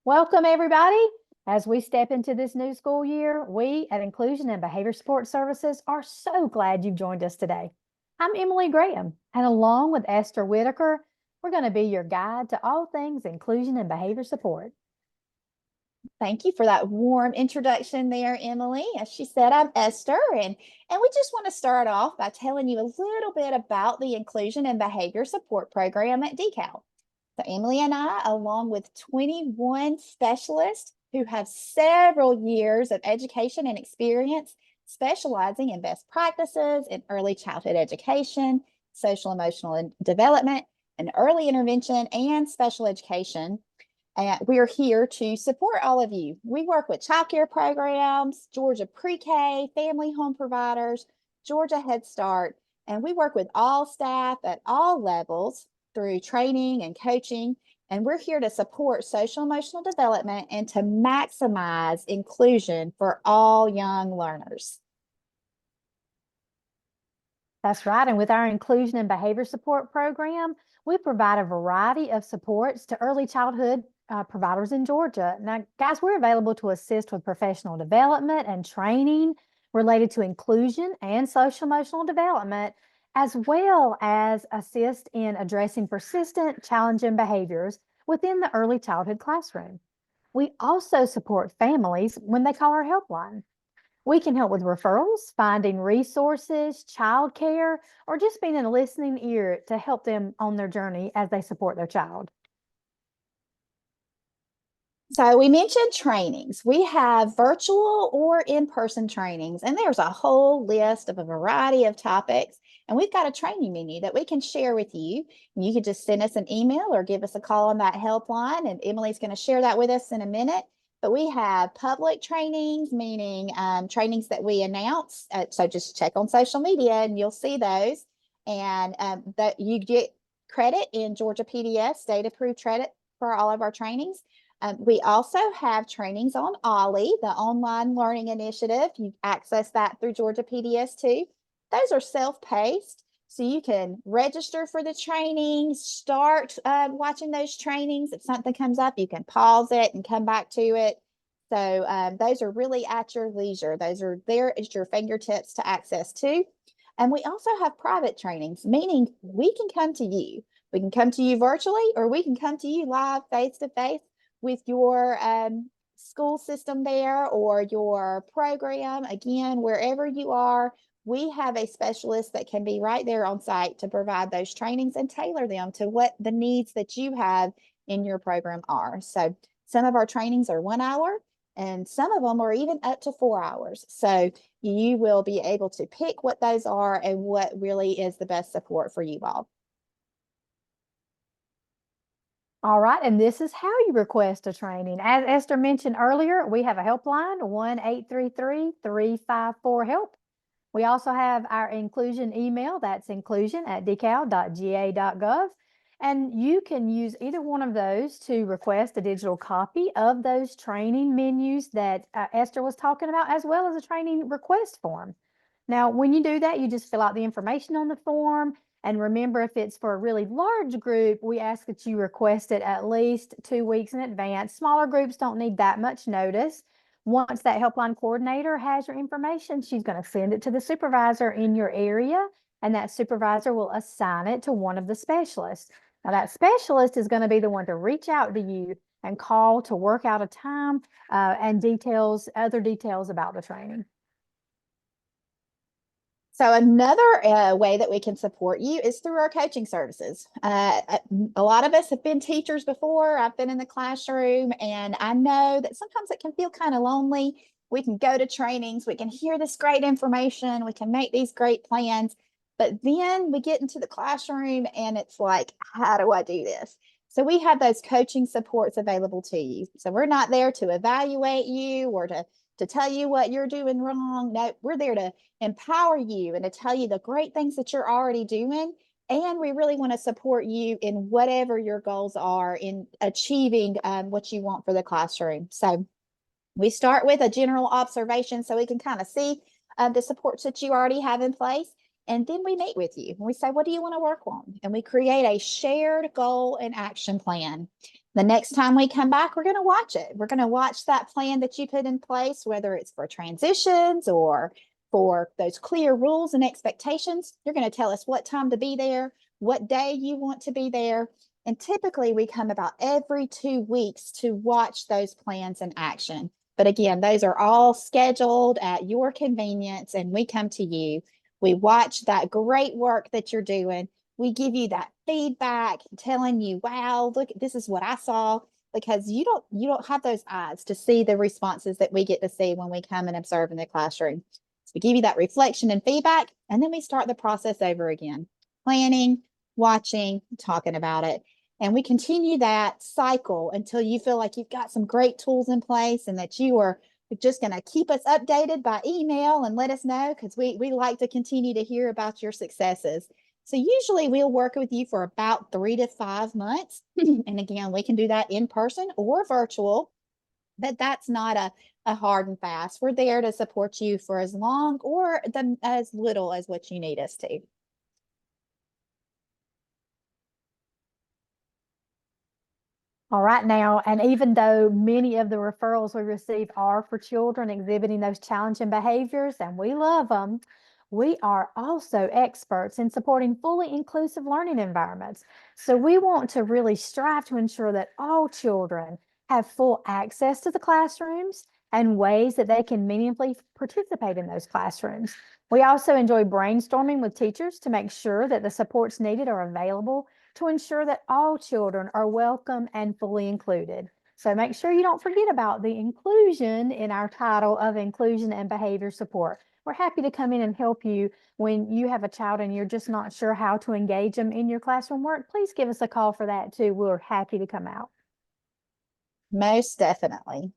Welcome, everybody. As we step into this new school year, we at Inclusion and Behavior Support Services are so glad you've joined us today. I'm Emily Graham, and along with Esther Whitaker, we're going to be your guide to all things inclusion and behavior support. Thank you for that warm introduction there, Emily. As she said, I'm Esther, and we just want to start off by telling you a little bit about the Inclusion and Behavior Support Program at DeKalb. So Emily and I, along with 21 specialists who have several years of education and experience specializing in best practices in early childhood education, social emotional development, and early intervention and special education. And we are here to support all of you. We work with child care programs, Georgia Pre-K, family home providers, Georgia Head Start, and we work with all staff at all levels through training and coaching. And we're here to support social emotional development and to maximize inclusion for all young learners. That's right. And with our Inclusion and Behavior Support Program, we provide a variety of supports to early childhood providers in Georgia. Now, guys, we're available to assist with professional development and training related to inclusion and social emotional development, as well as assist in addressing persistent, challenging behaviors within the early childhood classroom. We also support families when they call our helpline. We can help with referrals, finding resources, childcare, or just being a listening ear to help them on their journey as they support their child. So we mentioned trainings. We have virtual or in-person trainings, and there's a whole list of a variety of topics. And we've got a training menu that we can share with you. You can just send us an email or give us a call on that helpline, and Emily's going to share that with us in a minute. But we have public trainings, meaning trainings that we announce. So just check on social media and you'll see those. And that you get credit in Georgia PDS, state approved credit for all of our trainings. We also have trainings on OLLI, the Online Learning Initiative. You access that through Georgia PDS too. Those are self-paced, so you can register for the training, start watching those trainings. If something comes up, you can pause it and come back to it. So those are really at your leisure. Those are there at your fingertips to access too. And we also have private trainings, meaning we can come to you. We can come to you virtually, or we can come to you live face-to-face with your school system there or your program. Again, wherever you are, we have a specialist that can be right there on site to provide those trainings and tailor them to what the needs that you have in your program are. So some of our trainings are 1 hour and some of them are even up to 4 hours. So you will be able to pick what those are and what really is the best support for you all. All right, and this is how you request a training. As Esther mentioned earlier, we have a helpline, 1-833-354-HELP. We also have our inclusion email, that's inclusion@decal.ga.gov. And you can use either one of those to request a digital copy of those training menus that Esther was talking about, as well as a training request form. Now, when you do that, you just fill out the information on the form. And remember, if it's for a really large group, we ask that you request it at least 2 weeks in advance. Smaller groups don't need that much notice. Once that helpline coordinator has your information, she's going to send it to the supervisor in your area, and that supervisor will assign it to one of the specialists. Now, that specialist is going to be the one to reach out to you and call to work out a time and other details about the training. So another way that we can support you is through our coaching services. A lot of us have been teachers before. I've been in the classroom, and I know that sometimes it can feel kind of lonely. We can go to trainings, we can hear this great information, we can make these great plans, but then we get into the classroom and it's like, how do I do this? So we have those coaching supports available to you. So we're not there to evaluate you or to tell you what you're doing wrong. No, we're there to empower you and to tell you the great things that you're already doing. And we really want to support you in whatever your goals are in achieving what you want for the classroom. So we start with a general observation so we can kind of see the supports that you already have in place. And then we meet with you and we say, what do you want to work on? And we create a shared goal and action plan. The next time we come back, we're going to watch it. We're going to watch that plan that you put in place, whether it's for transitions or for those clear rules and expectations. You're going to tell us what time to be there, what day you want to be there. And typically we come about every 2 weeks to watch those plans in action. But again, those are all scheduled at your convenience, and we come to you. We watch that great work that you're doing. We give you that feedback, telling you, wow, look, this is what I saw, because you don't have those eyes to see the responses that we get to see when we come and observe in the classroom. So we give you that reflection and feedback, and then we start the process over again, planning, watching, talking about it. And we continue that cycle until you feel like you've got some great tools in place and that you are just going to keep us updated by email and let us know, because we like to continue to hear about your successes. So usually we'll work with you for about 3 to 5 months. And again, we can do that in person or virtual, but that's not a hard and fast. We're there to support you for as long or as little as what you need us to. All right now, and even though many of the referrals we receive are for children exhibiting those challenging behaviors, and we love them, we are also experts in supporting fully inclusive learning environments. So we want to really strive to ensure that all children have full access to the classrooms and ways that they can meaningfully participate in those classrooms. We also enjoy brainstorming with teachers to make sure that the supports needed are available to ensure that all children are welcome and fully included. So make sure you don't forget about the inclusion in our title of inclusion and behavior support. We're happy to come in and help you when you have a child and you're just not sure how to engage them in your classroom work. Please give us a call for that too. We're happy to come out. Most definitely.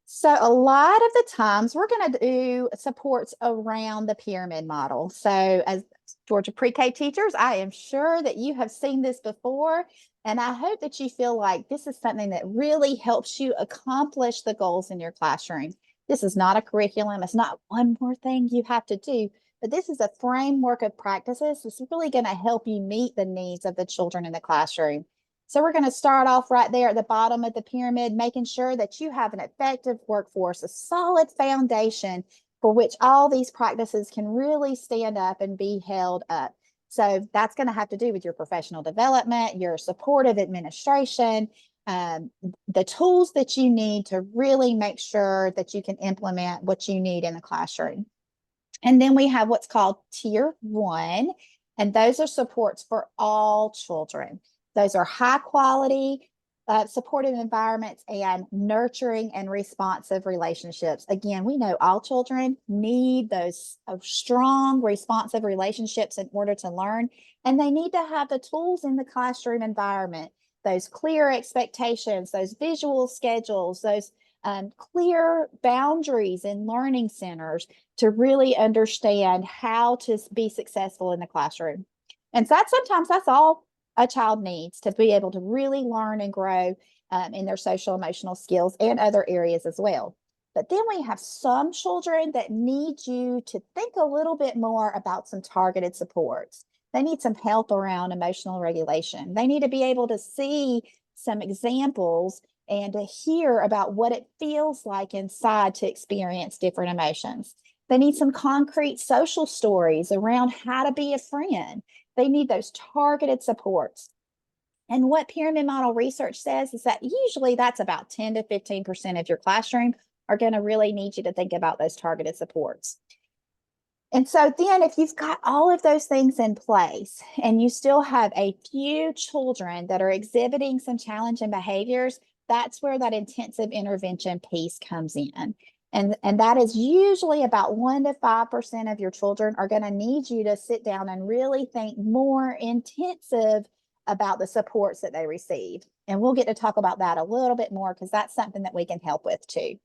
So a lot of the times we're going to do supports around the pyramid model. So as Georgia pre-K teachers, I am sure that you have seen this before, and I hope that you feel like this is something that really helps you accomplish the goals in your classroom. This is not a curriculum. It's not one more thing you have to do, but this is a framework of practices that's really going to help you meet the needs of the children in the classroom. So we're going to start off right there at the bottom of the pyramid, making sure that you have an effective workforce, a solid foundation for which all these practices can really stand up and be held up. So that's going to have to do with your professional development, your supportive administration, the tools that you need to really make sure that you can implement what you need in the classroom. And then we have what's called Tier 1, and those are supports for all children. Those are high quality, supportive environments and nurturing and responsive relationships. Again, we know all children need those strong, responsive relationships in order to learn, and they need to have the tools in the classroom environment, those clear expectations, those visual schedules, those clear boundaries in learning centers to really understand how to be successful in the classroom. And so sometimes that's all a child needs to be able to really learn and grow in their social emotional skills and other areas as well. But then we have some children that need you to think a little bit more about some targeted supports. They need some help around emotional regulation. They need to be able to see some examples and to hear about what it feels like inside to experience different emotions. They need some concrete social stories around how to be a friend. They need those targeted supports. And what pyramid model research says is that usually that's about 10 to 15% of your classroom are going to really need you to think about those targeted supports. And so then if you've got all of those things in place and you still have a few children that are exhibiting some challenging behaviors, that's where that intensive intervention piece comes in. And that is usually about 1 to 5% of your children are going to need you to sit down and really think more intensive about the supports that they receive. And we'll get to talk about that a little bit more because that's something that we can help with too.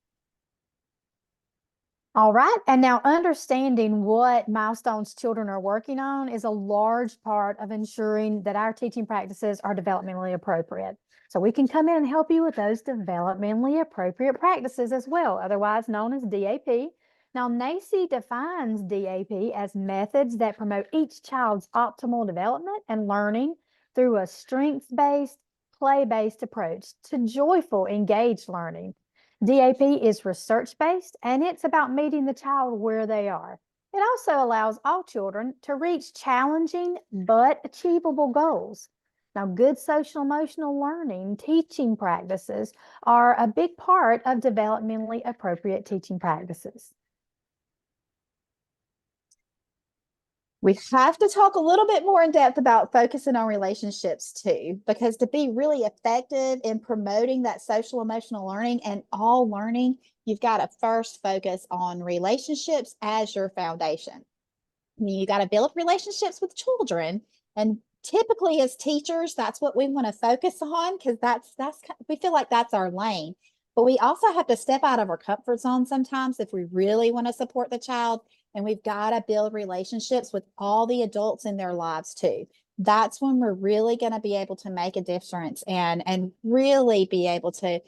All right. And now understanding what milestones children are working on is a large part of ensuring that our teaching practices are developmentally appropriate. So we can come in and help you with those developmentally appropriate practices as well, otherwise known as DAP. Now, NACCE defines DAP as methods that promote each child's optimal development and learning through a strengths-based, play-based approach to joyful, engaged learning. DAP is research-based and it's about meeting the child where they are. It also allows all children to reach challenging but achievable goals. Now, good social emotional learning teaching practices are a big part of developmentally appropriate teaching practices. We have to talk a little bit more in depth about focusing on relationships too, because to be really effective in promoting that social emotional learning and all learning, you've got to first focus on relationships as your foundation. You got to build relationships with children, and typically as teachers, that's what we want to focus on because that's we feel like that's our lane. But we also have to step out of our comfort zone sometimes if we really want to support the child, and we've got to build relationships with all the adults in their lives too. That's when we're really going to be able to make a difference and really be able to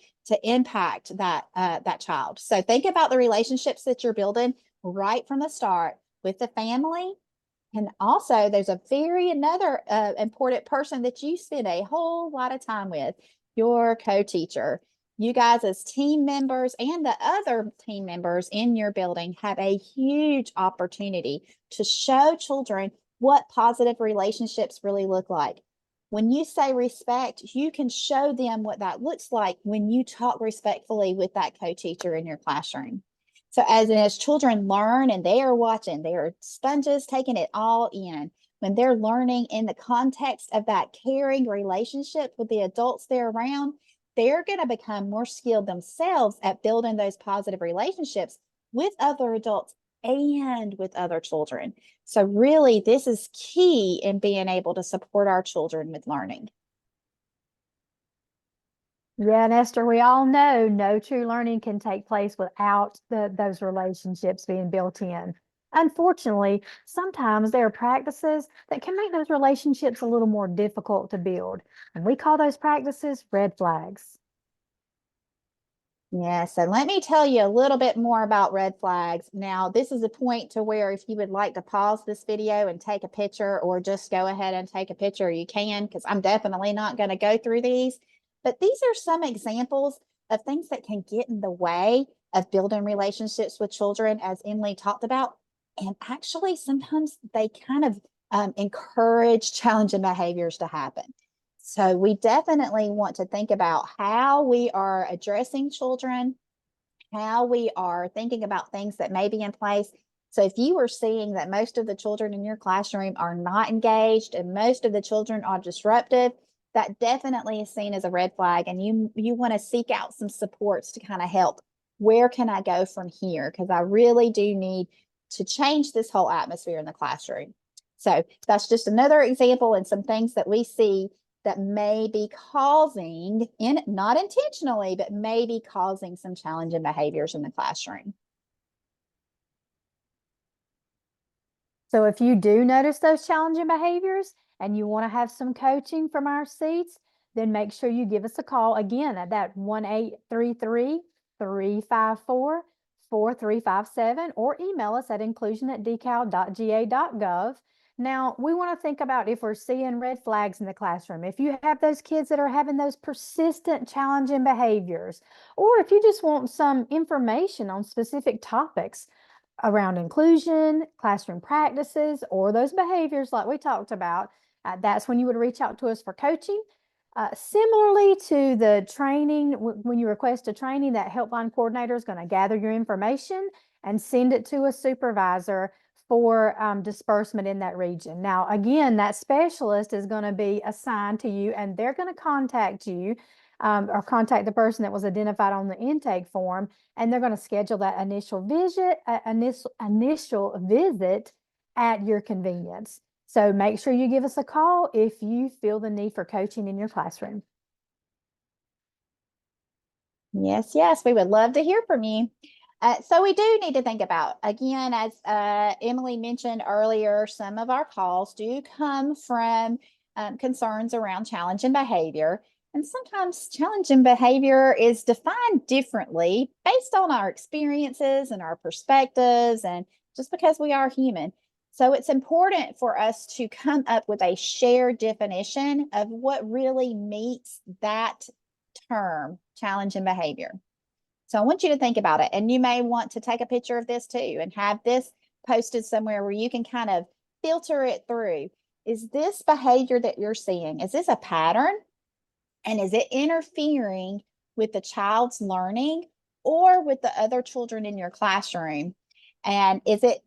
impact that child. So think about the relationships that you're building right from the start with the family. And also there's another important person that you spend a whole lot of time with, your co-teacher. You guys as team members and the other team members in your building have a huge opportunity to show children what positive relationships really look like. When you say respect, you can show them what that looks like when you talk respectfully with that co-teacher in your classroom. So as children learn and they are watching, they are sponges taking it all in. When they're learning in the context of that caring relationship with the adults they're around, they're going to become more skilled themselves at building those positive relationships with other adults and with other children. So really, this is key in being able to support our children with learning. Yeah, and Esther, we all know no true learning can take place without those relationships being built in. Unfortunately, sometimes there are practices that can make those relationships a little more difficult to build, and we call those practices red flags. Yeah, so let me tell you a little bit more about red flags. Now, this is a point to where if you would like to pause this video and take a picture or just go ahead and take a picture, you can, because I'm definitely not going to go through these. But these are some examples of things that can get in the way of building relationships with children, as Emily talked about. And actually, sometimes they kind of encourage challenging behaviors to happen. So we definitely want to think about how we are addressing children, how we are thinking about things that may be in place. So if you are seeing that most of the children in your classroom are not engaged and most of the children are disruptive, that definitely is seen as a red flag. And you want to seek out some supports to kind of help. Where can I go from here? Because I really do need to change this whole atmosphere in the classroom. So that's just another example and some things that we see that may be causing, not intentionally, but may be causing some challenging behaviors in the classroom. So if you do notice those challenging behaviors and you want to have some coaching from our seats, then make sure you give us a call again at that 1-833-354-4357 or email us at inclusion@decal.ga.gov. Now, we want to think about if we're seeing red flags in the classroom. If you have those kids that are having those persistent challenging behaviors, or if you just want some information on specific topics around inclusion, classroom practices, or those behaviors like we talked about, that's when you would reach out to us for coaching. Similarly to the training, when you request a training, that helpline coordinator is going to gather your information and send it to a supervisor for disbursement in that region. Now, again, that specialist is going to be assigned to you and they're going to contact you or contact the person that was identified on the intake form, and they're going to schedule that initial visit at your convenience. So make sure you give us a call if you feel the need for coaching in your classroom. Yes, we would love to hear from you. So we do need to think about, again, as Emily mentioned earlier, some of our calls do come from concerns around challenge and behavior. And sometimes challenging behavior is defined differently based on our experiences and our perspectives, and just because we are human. So it's important for us to come up with a shared definition of what really meets that term, challenging behavior. So I want you to think about it. And you may want to take a picture of this too and have this posted somewhere where you can kind of filter it through. Is this behavior that you're seeing, is this a pattern? And is it interfering with the child's learning or with the other children in your classroom? And is it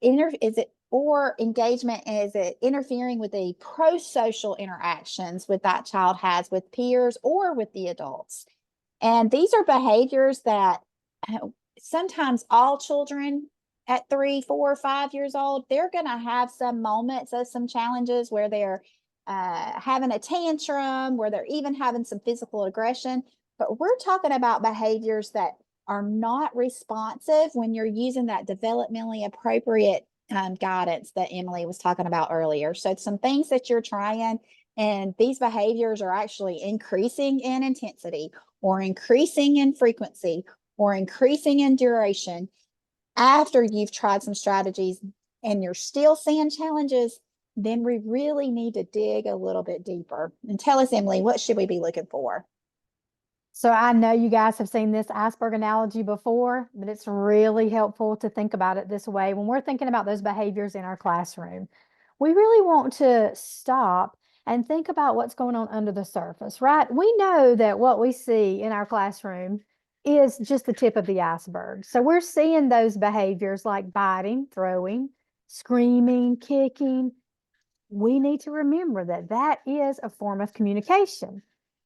or engagement, is it interfering with the pro-social interactions with that child has with peers or with the adults? And these are behaviors that sometimes all children at 3, 4, 5 years old, they're going to have some moments of some challenges where they're having a tantrum, where they're even having some physical aggression. But we're talking about behaviors that are not responsive when you're using that developmentally appropriate guidance that Emily was talking about earlier. So some things that you're trying, and these behaviors are actually increasing in intensity or increasing in frequency or increasing in duration after you've tried some strategies and you're still seeing challenges, then we really need to dig a little bit deeper. And tell us, Emily, what should we be looking for? So I know you guys have seen this iceberg analogy before, but it's really helpful to think about it this way. When we're thinking about those behaviors in our classroom, we really want to stop and think about what's going on under the surface, right? We know that what we see in our classroom is just the tip of the iceberg. So we're seeing those behaviors like biting, throwing, screaming, kicking. We need to remember that that is a form of communication.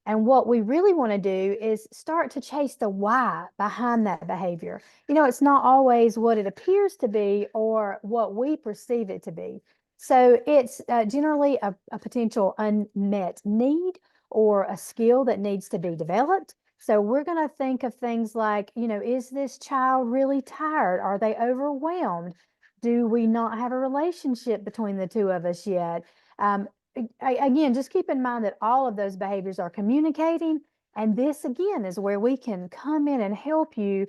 And what we really want to do is start to chase the why behind that behavior. It's not always what it appears to be or what we perceive it to be. So it's generally a potential unmet need or a skill that needs to be developed. So we're going to think of things like, is this child really tired? Are they overwhelmed? Do we not have a relationship between the two of us yet? Again, just keep in mind that all of those behaviors are communicating. And this again is where we can come in and help you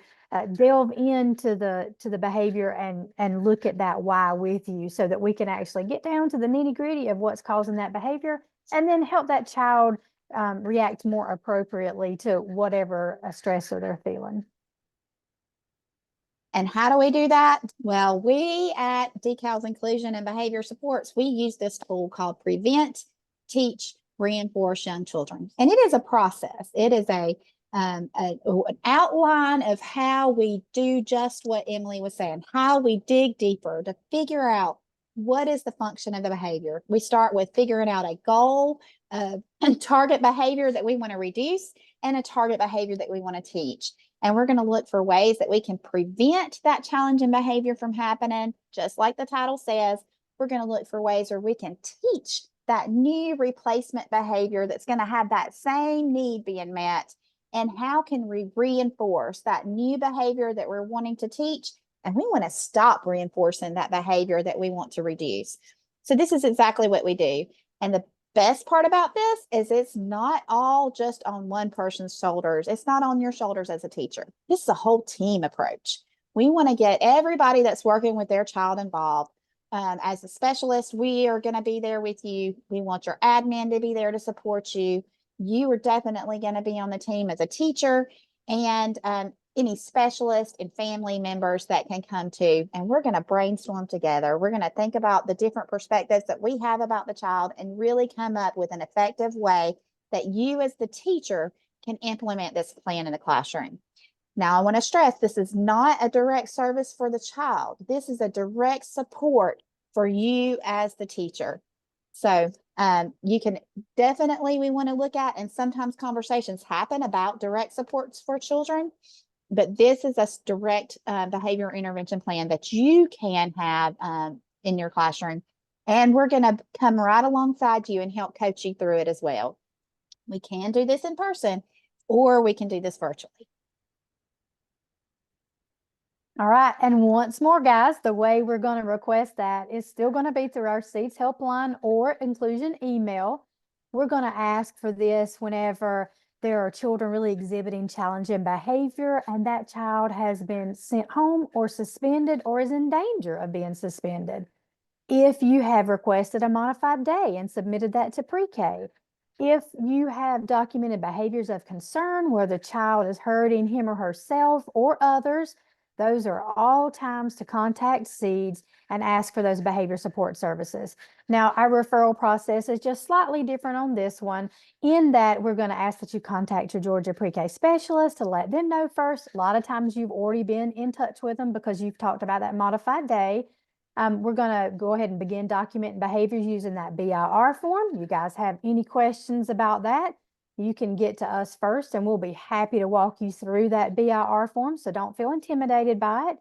delve into the behavior and look at that why with you so that we can actually get down to the nitty gritty of what's causing that behavior and then help that child react more appropriately to whatever stressor they're feeling. And how do we do that? Well, we at Decals Inclusion and Behavior Supports, we use this tool called Prevent, Teach, Reinforce Young Children. And it is a process. It is an outline of how we do just what Emily was saying, how we dig deeper to figure out what is the function of the behavior. We start with figuring out a goal, a target behavior that we want to reduce, and a target behavior that we want to teach. And we're going to look for ways that we can prevent that challenging behavior from happening. Just like the title says, we're going to look for ways where we can teach that new replacement behavior that's going to have that same need being met. And how can we reinforce that new behavior that we're wanting to teach? And we want to stop reinforcing that behavior that we want to reduce. So this is exactly what we do. And the best part about this is it's not all just on one person's shoulders. It's not on your shoulders as a teacher. This is a whole team approach. We want to get everybody that's working with their child involved. As a specialist, we are going to be there with you. We want your admin to be there to support you. You are definitely going to be on the team as a teacher, and any specialist and family members that can come too. And we're going to brainstorm together. We're going to think about the different perspectives that we have about the child and really come up with an effective way that you as the teacher can implement this plan in the classroom. Now, I want to stress this is not a direct service for the child. This is a direct support for you as the teacher. So you can definitely, we want to look at, and sometimes conversations happen about direct supports for children. But this is a direct behavior intervention plan that you can have in your classroom. And we're going to come right alongside you and help coach you through it as well. We can do this in person, or we can do this virtually. All right. And once more, guys, the way we're going to request that is still going to be through our SEEDS helpline or inclusion email. We're going to ask for this whenever there are children really exhibiting challenging behavior, and that child has been sent home or suspended or is in danger of being suspended. If you have requested a modified day and submitted that to pre-K, if you have documented behaviors of concern where the child is hurting him or herself or others, those are all times to contact SEEDS and ask for those behavior support services. Now, our referral process is just slightly different on this one in that we're going to ask that you contact your Georgia pre-K specialist to let them know first. A lot of times you've already been in touch with them because you've talked about that modified day. We're going to go ahead and begin documenting behaviors using that BIR form. You guys have any questions about that, you can get to us first and we'll be happy to walk you through that BIR form. So don't feel intimidated by it.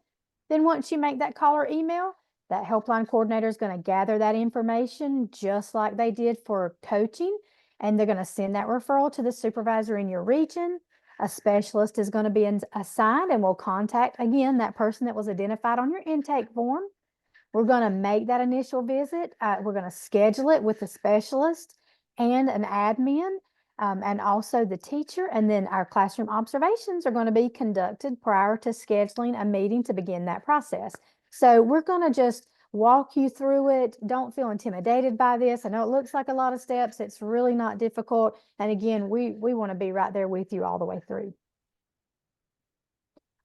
Then once you make that call or email, that helpline coordinator is going to gather that information just like they did for coaching. And they're going to send that referral to the supervisor in your region. A specialist is going to be assigned and will contact, again, that person that was identified on your intake form. We're going to make that initial visit. We're going to schedule it with the specialist and an admin, and also the teacher. And then our classroom observations are going to be conducted prior to scheduling a meeting to begin that process. So we're going to just walk you through it. Don't feel intimidated by this. I know it looks like a lot of steps. It's really not difficult. And again, we want to be right there with you all the way through.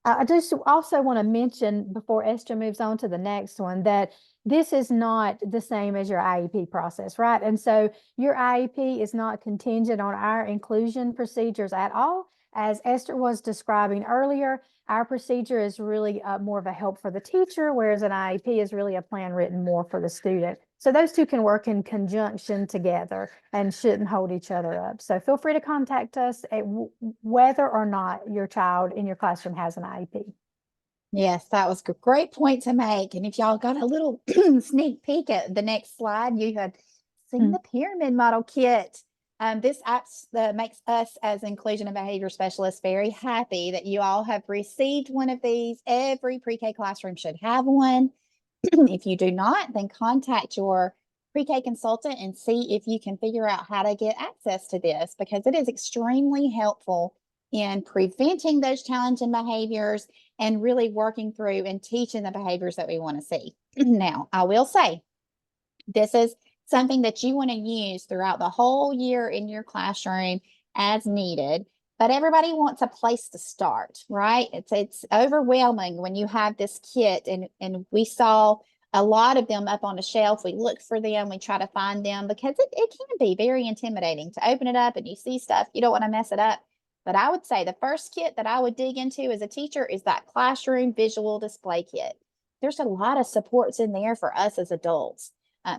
I just also want to mention before Esther moves on to the next one that this is not the same as your IEP process, right? And so your IEP is not contingent on our inclusion procedures at all. As Esther was describing earlier, our procedure is really more of a help for the teacher, whereas an IEP is really a plan written more for the student. So those two can work in conjunction together and shouldn't hold each other up. So feel free to contact us whether or not your child in your classroom has an IEP. Yes, that was a great point to make. And if y'all got a little sneak peek at the next slide, you had seen the pyramid model kit. This makes us as inclusion and behavior specialists very happy that you all have received one of these. Every pre-K classroom should have one. If you do not, then contact your pre-K consultant and see if you can figure out how to get access to this, because it is extremely helpful in preventing those challenging behaviors and really working through and teaching the behaviors that we want to see. Now, I will say, this is something that you want to use throughout the whole year in your classroom as needed. But everybody wants a place to start, right? It's overwhelming when you have this kit, and we saw a lot of them up on the shelf. We look for them, we try to find them, because it can be very intimidating to open it up and you see stuff, you don't want to mess it up. But I would say the first kit that I would dig into as a teacher is that classroom visual display kit. There's a lot of supports in there for us as adults.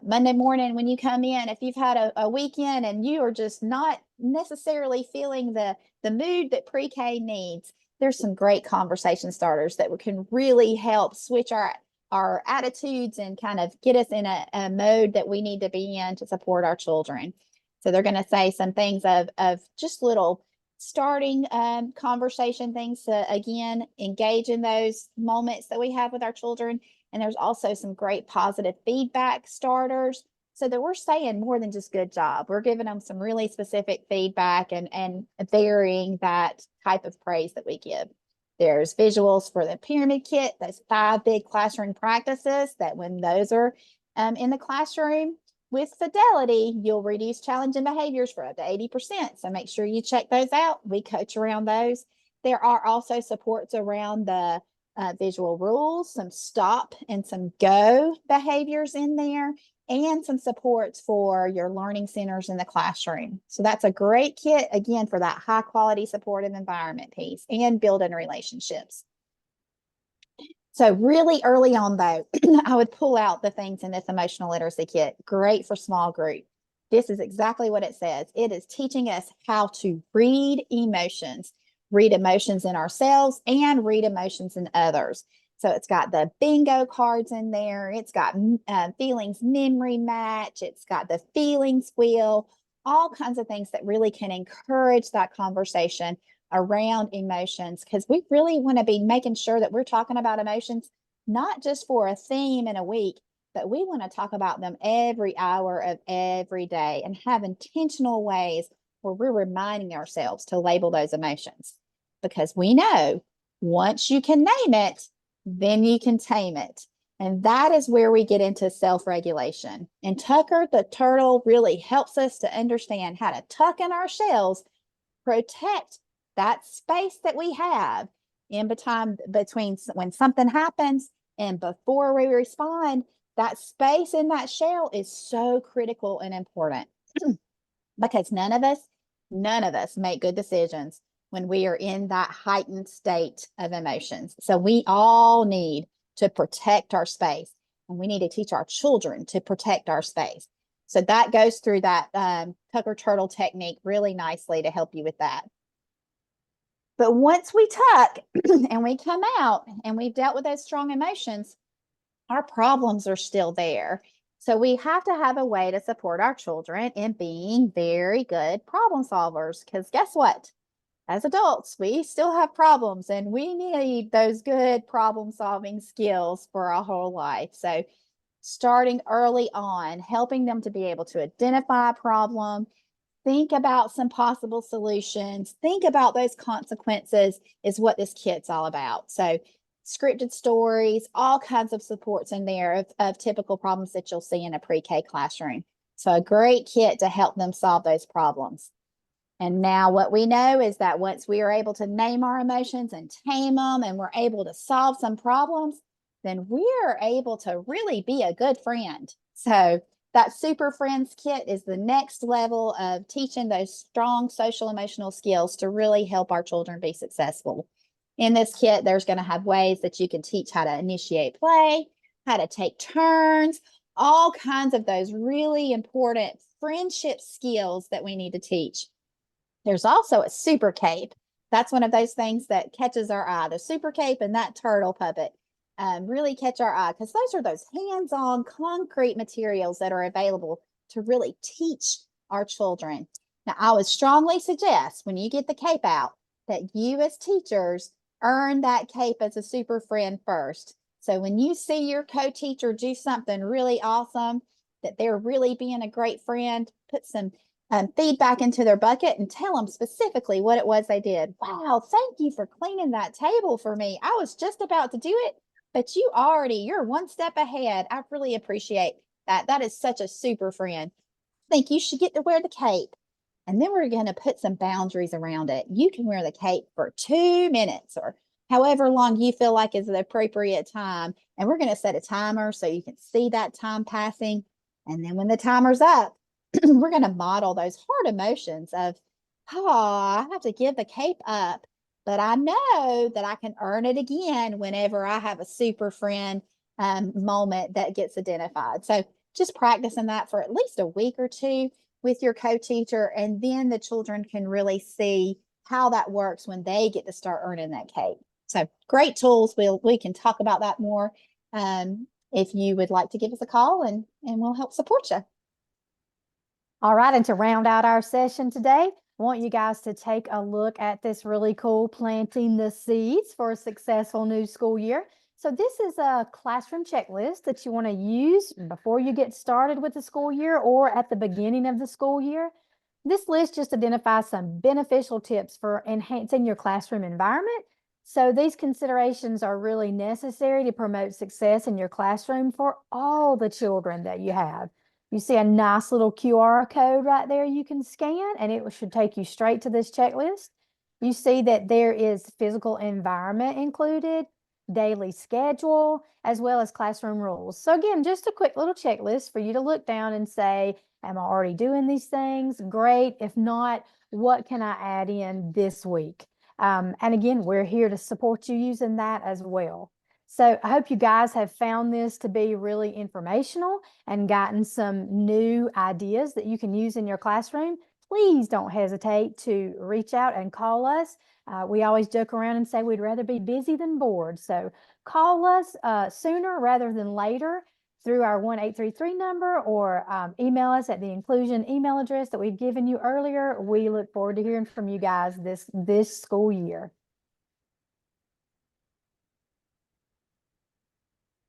Monday morning when you come in, if you've had a weekend and you are just not necessarily feeling the mood that pre-K needs, there's some great conversation starters that can really help switch our attitudes and kind of get us in a mode that we need to be in to support our children. So they're going to say some things of just little starting conversation things to, again, engage in those moments that we have with our children. And there's also some great positive feedback starters so that we're saying more than just good job. We're giving them some really specific feedback and varying that type of praise that we give. There's visuals for the pyramid kit. Those 5 big classroom practices that when those are in the classroom with fidelity, you'll reduce challenging behaviors for up to 80%. So make sure you check those out. We coach around those. There are also supports around the visual rules, some stop and some go behaviors in there, and some supports for your learning centers in the classroom. So that's a great kit, again, for that high quality supportive environment piece and building relationships. So really early on though, I would pull out the things in this emotional literacy kit. Great for small group. This is exactly what it says. It is teaching us how to read emotions in ourselves and read emotions in others. So it's got the bingo cards in there. It's got feelings memory match. It's got the feelings wheel, all kinds of things that really can encourage that conversation around emotions, because we really want to be making sure that we're talking about emotions, not just for a theme in a week, but we want to talk about them every hour of every day and have intentional ways where we're reminding ourselves to label those emotions, because we know once you can name it, then you can tame it. And that is where we get into self-regulation. And Tucker the turtle really helps us to understand how to tuck in our shells, protect that space that we have in between when something happens and before we respond. That space in that shell is so critical and important because none of us make good decisions when we are in that heightened state of emotions. So we all need to protect our space, and we need to teach our children to protect our space. So that goes through that Tucker turtle technique really nicely to help you with that. But once we tuck and we come out and we've dealt with those strong emotions, our problems are still there. So we have to have a way to support our children in being very good problem solvers. Because guess what? As adults, we still have problems and we need those good problem solving skills for our whole life. So starting early on, helping them to be able to identify a problem, think about some possible solutions, think about those consequences is what this kit's all about. So scripted stories, all kinds of supports in there of typical problems that you'll see in a pre-K classroom. So a great kit to help them solve those problems. And now what we know is that once we are able to name our emotions and tame them, and we're able to solve some problems, then we're able to really be a good friend. So that Super Friends kit is the next level of teaching those strong social emotional skills to really help our children be successful. In this kit, there's going to have ways that you can teach how to initiate play, how to take turns, all kinds of those really important friendship skills that we need to teach. There's also a super cape. That's one of those things that catches our eye. The super cape and that turtle puppet really catch our eye because those are those hands-on concrete materials that are available to really teach our children. Now, I would strongly suggest when you get the cape out that you as teachers earn that cape as a super friend first. So when you see your co-teacher do something really awesome, that they're really being a great friend, put some feedback into their bucket and tell them specifically what it was they did. Wow, thank you for cleaning that table for me. I was just about to do it, but you're one step ahead. I really appreciate that. That is such a super friend. I think you should get to wear the cape. And then we're going to put some boundaries around it. You can wear the cape for 2 minutes or however long you feel like is the appropriate time. And we're going to set a timer so you can see that time passing. And then when the timer's up, we're going to model those hard emotions of, oh, I have to give the cape up, but I know that I can earn it again whenever I have a super friend moment that gets identified. So just practicing that for at least a week or two with your co-teacher, and then the children can really see how that works when they get to start earning that cape. So great tools. We can talk about that more if you would like to give us a call, and we'll help support you. All right, and to round out our session today, I want you guys to take a look at this really cool planting the seeds for a successful new school year. So this is a classroom checklist that you want to use before you get started with the school year or at the beginning of the school year. This list just identifies some beneficial tips for enhancing your classroom environment. So these considerations are really necessary to promote success in your classroom for all the children that you have. You see a nice little QR code right there you can scan, and it should take you straight to this checklist. You see that there is physical environment included, daily schedule, as well as classroom rules. So again, just a quick little checklist for you to look down and say, am I already doing these things? Great. If not, what can I add in this week? And again, we're here to support you using that as well. So I hope you guys have found this to be really informational and gotten some new ideas that you can use in your classroom. Please don't hesitate to reach out and call us. We always joke around and say we'd rather be busy than bored. So call us sooner rather than later through our 1-833 number, or email us at the inclusion email address that we've given you earlier. We look forward to hearing from you guys this school year.